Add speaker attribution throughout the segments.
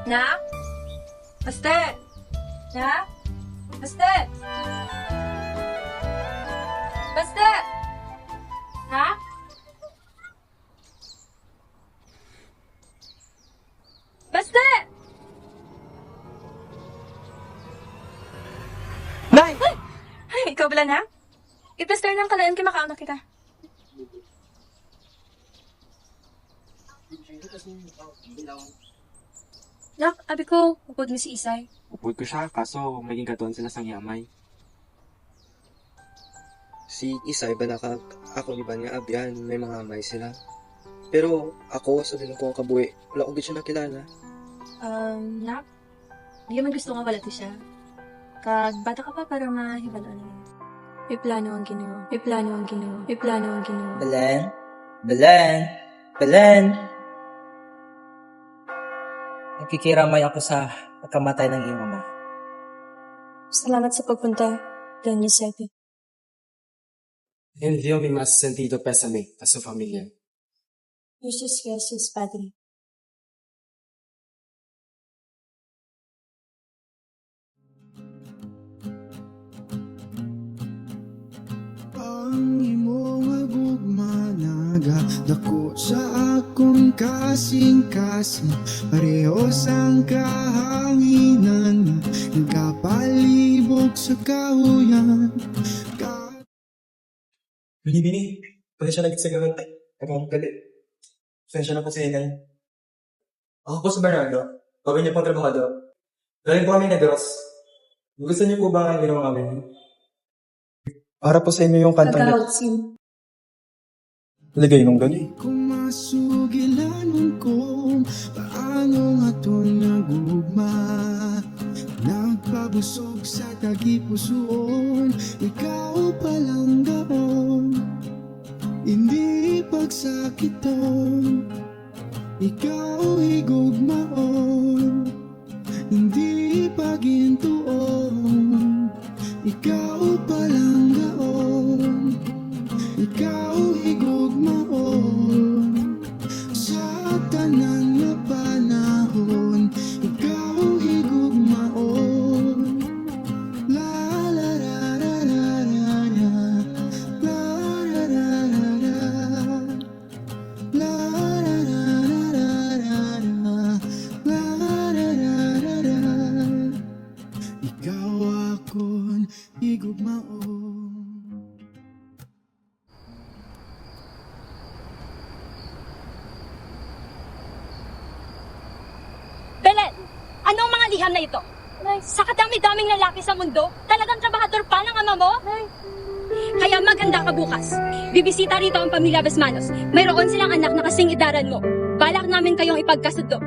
Speaker 1: Nak? Baste! Nak? Baste! Baste! Nak? Baste!
Speaker 2: Nay!
Speaker 1: Ay, ikaw pala na? Iplaster ng kalaan kay makauna kita. Nak, abi ko, upod mo si Isay.
Speaker 2: Upod ko siya, kaso maging katuan sila sang yamay.
Speaker 3: Si Isay ba ako iba nga abyan, may mga amay sila. Pero ako, sa dilang ko kabuhi, wala ko siya nakilala.
Speaker 1: Nak, hindi man gusto nga wala to siya. Kag bata ka pa para mahibalaan niya. May plano ang ginoo. May plano ang ginoo. May plano ang ginoo.
Speaker 4: Belen? Belen? Belen? Nakikiramay ako sa pagkamatay ng iyong ama.
Speaker 1: Salamat sa pagpunta, Don Giuseppe.
Speaker 2: Envío mi más sentido pésame a su familia.
Speaker 1: Jesus, Jesus, Padre.
Speaker 5: Ang imong agugmanaga dako sa akong kasing-kasing pareho sang kahanginan nagapalibog sa kahuyan
Speaker 2: Bini, pasensya na kita sa gawin. Nagkamang galit. Pasensya na po sa inay. Ako po si Bernardo. Gawin niyo pong trabahado. Galing po kami na Diyos. Gusto niyo po ba ang ginawa kami? Para po sa inyo yung kantang
Speaker 1: Pagka-outsin.
Speaker 2: Lagay nung gano'n.
Speaker 5: kung masugilan ko paano nga to nagugma nagpabusog sa tagipusoon ikaw palang gaon hindi pagsakiton ikaw higugmaon hindi pagintuon ikaw palang gaon ikaw higugmaon sa tanan na panahon ikaw higugmaon la la la la la la la la la la la ikaw akon higugmaon.
Speaker 6: Belen, anong mga liham na ito? Sa kadami-daming lalaki sa mundo, talagang trabahador pa ng ama mo? Kaya maganda ka bukas. Bibisita rito ang pamilya Besmanos. Mayroon silang anak na kasing idaran mo. Balak namin kayong ipagkasundo.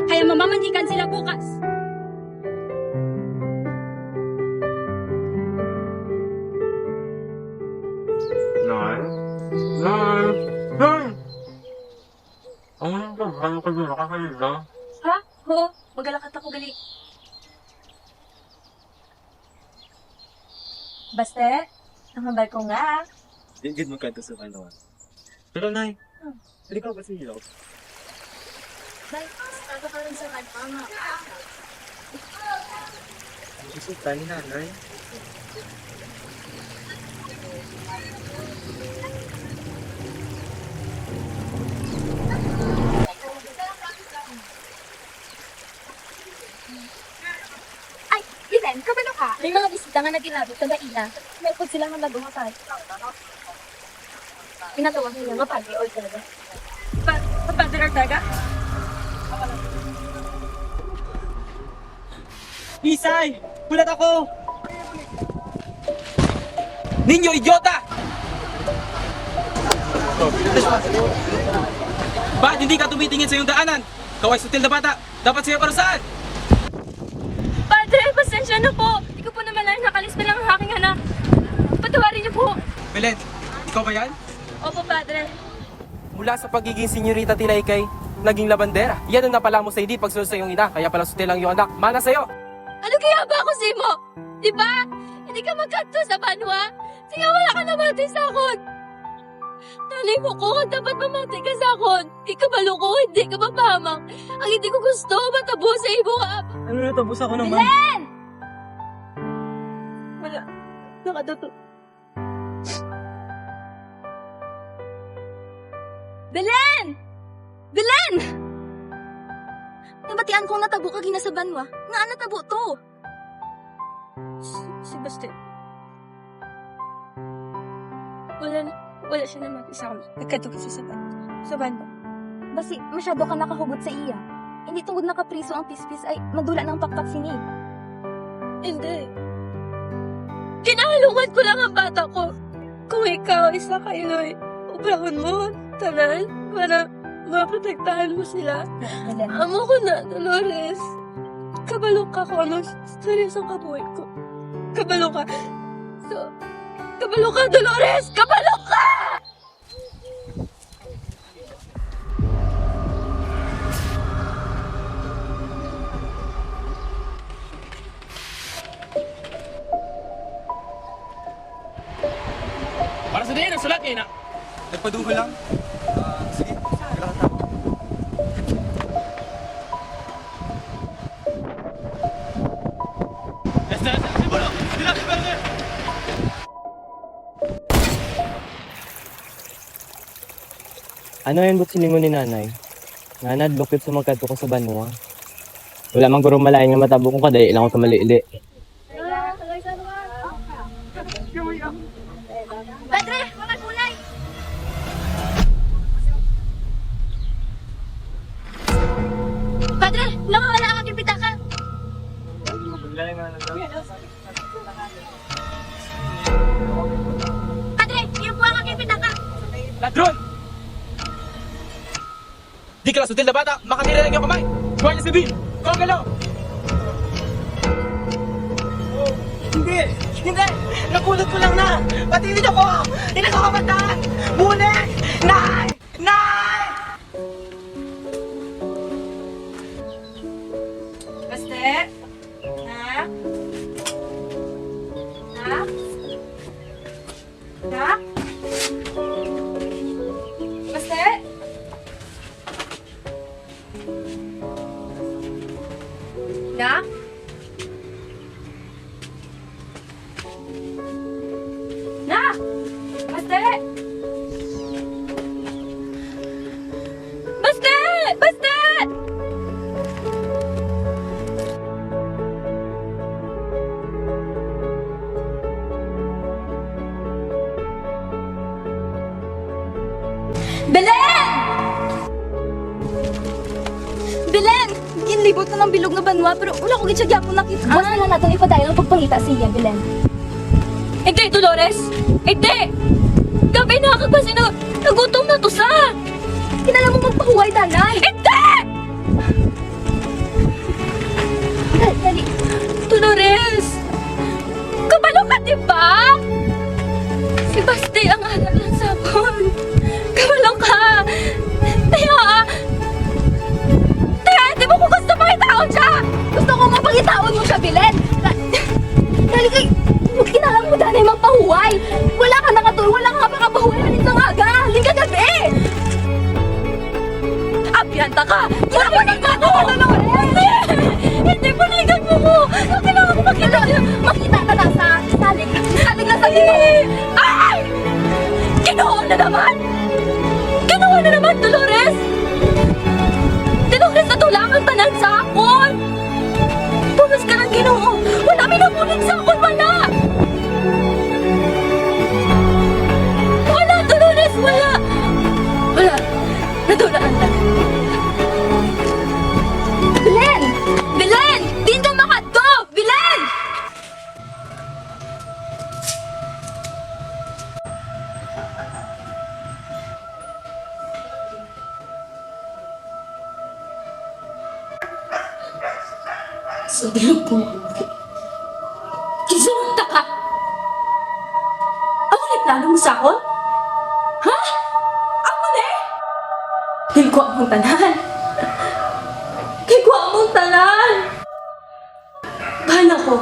Speaker 6: Kaya mamamanhikan sila bukas.
Speaker 2: Nay? Nay? Nay! Ano ba? Ano ka doon? Nakakalit na?
Speaker 1: Ha? Oo, magalakat ako gali. Baste, nakambal ko nga.
Speaker 2: Hindi mo kanta sa kanawa. Pero Nay, hindi ka ba sa ilaw?
Speaker 1: Dahil, sabi ka rin sa kanya.
Speaker 2: Isip tayo ni Nanay.
Speaker 6: Ay, Belen, kabalo ka? May mga bisita nga nagilabot sa daila. May pag sila nga mag-umatay. Pinatawag nila nga pagi or talaga.
Speaker 1: Padre Ortega?
Speaker 4: Isay! Bulat ako! Ninyo, idiota! Bakit hindi ka tumitingin sa iyong daanan? Kaway sutil na bata! Dapat sa'yo parusahan!
Speaker 1: Padre, pasensya na po. Hindi ko po naman lang nakalis na lang ang aking anak. Patawarin niyo po.
Speaker 2: Belen, ikaw ba yan?
Speaker 1: Opo, Padre.
Speaker 4: Mula sa pagiging senyorita Tinaykay, naging labandera. Yan ang napala mo sa hindi pagsunod sa iyong ina, kaya pala sutil ang iyong anak. Mana sa'yo!
Speaker 6: Ano kaya ba ako simo? Di ba? Hindi ka magkanto sa banwa? Sige, wala ka naman sa akon.
Speaker 1: Malay mo ko, dapat mamatay ka sa akon. Ikabalo ko, hindi ka mapahamang. Ang hindi ko gusto, matabo sa ibo ka.
Speaker 2: Ano natapos ako naman?
Speaker 1: Wala. Nakadato. Belen! Belen! Nabatian kong natabo ka ginasaban mo. Nga natabo to. Si Baste. Wala siya naman isang nagkatuki sa saban. Saban mo.
Speaker 6: Basi, masyado ka nakahugot sa iya. Hindi tungod nakapriso ang pispis ay madula ng pakpak sini.
Speaker 1: Hindi. Kinahalungan ko lang ang bata ko. Kung ikaw isa kayo ay ubrahon mo, tanan, para maprotektahan mo sila.
Speaker 6: Belen,
Speaker 1: Amo ko na, Dolores. Kabalo ka ko ano, seryosong kabuhay ko. Kabalo ka. Kabalo ka, Dolores! Kabalo ka!
Speaker 4: Para sa din, ang sulat niya na.
Speaker 2: Nagpaduho lang. Sige, kailangan tayo.
Speaker 7: Ano yung silingon ni nanay? Nanad, bukit sa magkato ko sa banwa. Wala mang gurong malayan nga matabo kong kaday, ilang ko malili.
Speaker 6: Padre, mga kulay! Padre, nakawala ang aking pitaka. Padre, yun po ang aking pitaka.
Speaker 4: Ladron! Di ka lang sutil na bata, makatira lang yung kamay. Guardia Civil, kongalo!
Speaker 8: Hindi! Hindi! Nakulot ko lang na! Patinin ako! Hindi ko kabataan! Bunek! Nay! Nay!
Speaker 1: Baste? Ha? Ha? Ha? Baste? Na? Na! Baste! Baste! Baste!
Speaker 6: Belen! Belen! Ginlibot na ng bilog na banwa pero wala ko gitsya gyapon nakita. Buwas na lang natin ipadayon ang pagpangita siya, Belen.
Speaker 1: Hindi, Dolores! Hindi! Gabi na kasi nagutom na to sa!
Speaker 6: Kinala mo magpahuway, tanay!
Speaker 1: Hindi!
Speaker 6: Dali.
Speaker 1: Dolores! Kabalo ka, diba? Si Basti ang anak ng sabon. Kabalo ka! Taya! Taya, hindi mo ko gusto pakitaon siya!
Speaker 6: Gusto ko mapagitaon mo siya, Belen! Dali kay... Huwag kinalang mo dahil magpahuway! Wala ka nakatul, wala ka makapahuway na nito nga aga! Liga gabi!
Speaker 1: Abiyanta ka! Punigan mo ako! Hindi, punigan mo ko! Kailangan mo makita!
Speaker 6: Makita ka na sa salig! Salig na sa dito!
Speaker 1: Ay! Kinuha na naman! Kinuha na naman, Dolores! Dolores, natulang ang tanan sa akon! Punas ka ng Ginoo! Wala minamulig sa akon, wala! Wala, Dolores, wala! Wala! Natulaan na.
Speaker 6: Belen!
Speaker 1: Belen! Di na makadto! Belen! Sa bilog ko. Kisunta ka! Ano na plano mo sa akon? Ha? Ako na eh? Hingko akong tanan. Hingko akong tanan. Bahala ko.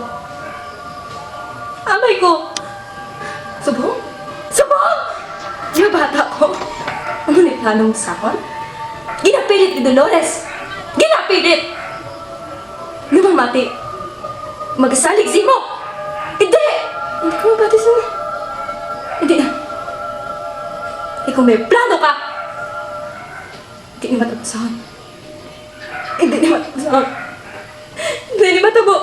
Speaker 1: Amay ko. Subong? Subong! Yung bata ko. planong sakon? Ginapilit ni Dolores! Ginapilit! Lumang mati! Magsalig mo! Hindi! Hindi ko mabati sa... Hindi na. Ikaw may plano ka! Hindi ni matapusan. Hindi ni matapusan. Hindi ni matabo.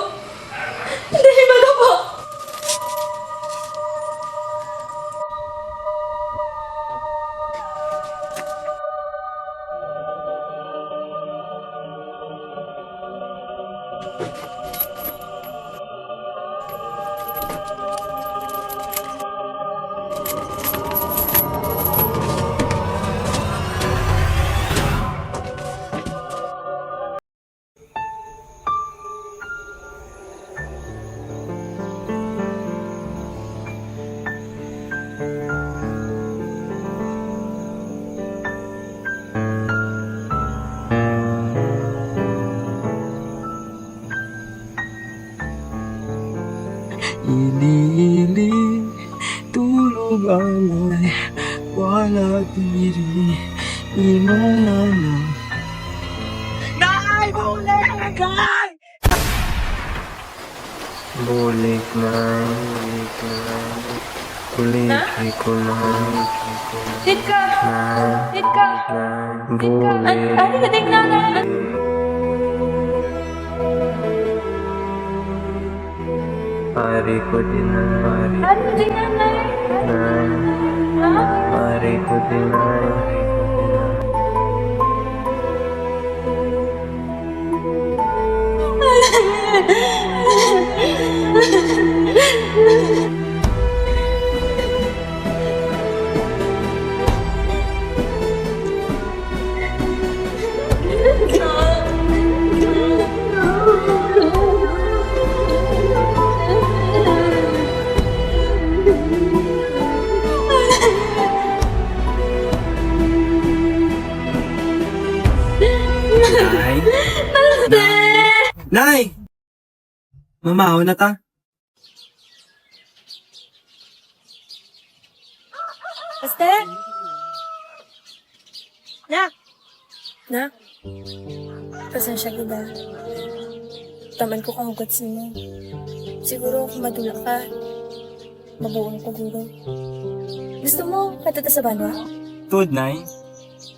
Speaker 1: Hindi ni matabo.
Speaker 5: Ili-ili, tulog alay, wala diri, inunana.
Speaker 8: Nay! Bulik! Nay!
Speaker 3: Bulik na, bulik na. Kulik ko na,
Speaker 1: Dit ka! Dit ka!
Speaker 3: bulik.
Speaker 1: Ano ka din na?
Speaker 3: Pari ko din na,
Speaker 1: Ano din na?
Speaker 3: pari ko din na.
Speaker 5: Nay! Mamahaw na ta.
Speaker 1: Basta? Na? Pasensya kita. Taman ko kahugat mo. Siguro kung madula ka, mabuong ko guro. Gusto mo, katata sa banwa?
Speaker 5: Tuod, Nay.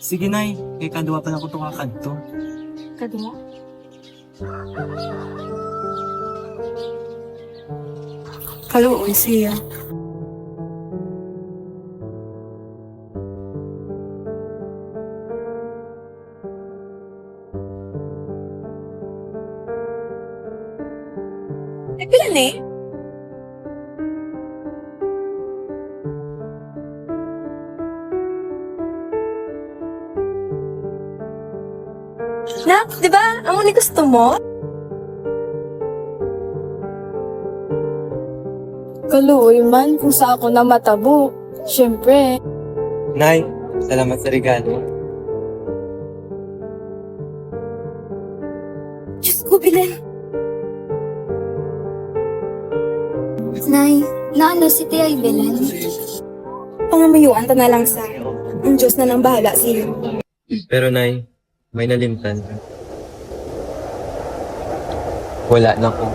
Speaker 5: Sige, Nay. Kay kadwa pa lang ko ito kakadto.
Speaker 1: Kado mo? Kaluoy siya. Pilan eh? Nak, di ba? Ang uni gusto mo? Kaluoy man kung sa ako na matabo. Siyempre.
Speaker 7: Nay, salamat sa regalo.
Speaker 6: Diyos ko, Belen. Nay, naano si Tia Belen?
Speaker 1: Pangamayuan ta na lang sa ang Diyos na nang bahala sa'yo.
Speaker 3: Pero Nay, may nalimtan ka.
Speaker 7: Wala na ko.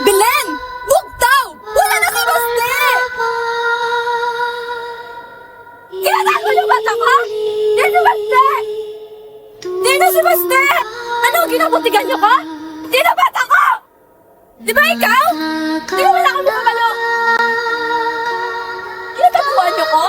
Speaker 6: Belen! Bugtaw! Wala na si Baste! Kinatago yung bata ko? Di si Baste! Di na si Baste! Ano ang ginabutigan niyo ko? Di na bata ko! Di ba ikaw? Di ba wala akong bumalo? Kinataguan niyo ko?